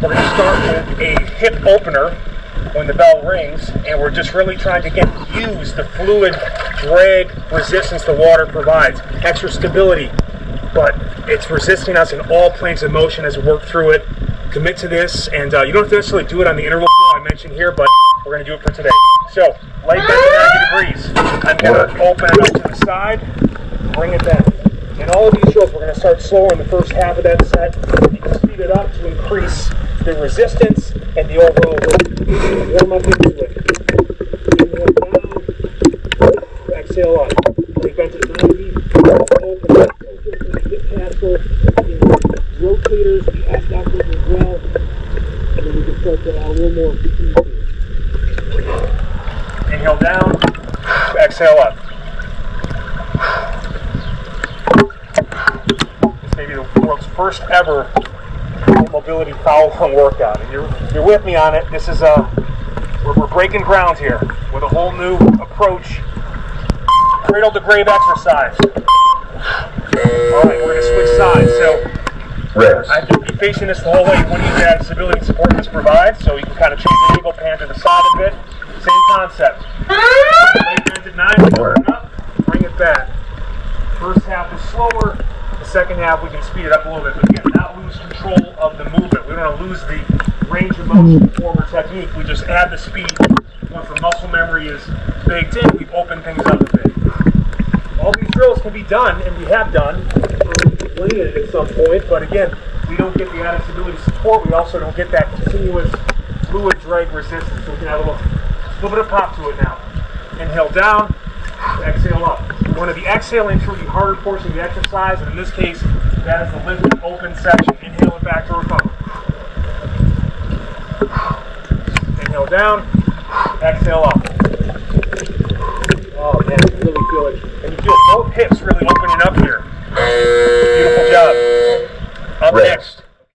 We're going to start with a hip opener when the bell rings, and we're just really trying to use the fluid drag resistance the water provides. Extra stability, but it's resisting us in all planes of motion as we work through it. Commit to this, and you don't have to necessarily do it on the interval I mentioned here, but we're going to do it for today. So, light bend to 90 degrees. I'm going to open it up to the side, bring it down. In all of these drills, we're going to start slower in the first half of that set. You can speed it up to increase the resistance and the overall weight. Warm up into it. Inhale down, exhale up. Light bend to 90, open up, hip capsule, rotators, the abductors as well, and then we can start to add a little more. Inhale down, exhale up. This may be the world's first ever mobility follow-on workout, and you're with me on it. This is we're breaking ground here with a whole new approach. Cradle to grave exercise. All right, we're going to switch sides. So I have to be facing this the whole way. You want to use that stability and support this provides, so you can kind of change the angle, pan to the side a bit. Same concept. Leg bends at 90, turn up, bring it back. First half is slower. The second half we can speed it up a little bit, but again, not lose control of the movement. We don't want to lose the range of motion, form, or technique. We just add the speed. Once the muscle memory is baked in, we've opened things up a bit. All these drills can be done, and we have done, completed at some point, but again, we don't get the added stability support. We also don't get that continuous fluid drag resistance. So we can have a little bit of pop to it now. Inhale down, exhale up. We want to be exhaling through the harder portion of the exercise, and in this case, that is the lifted open section. Inhale it back to recover. Inhale down, exhale up. Oh man, you really feel it. And you feel both hips really opening up here. Beautiful job. Up next,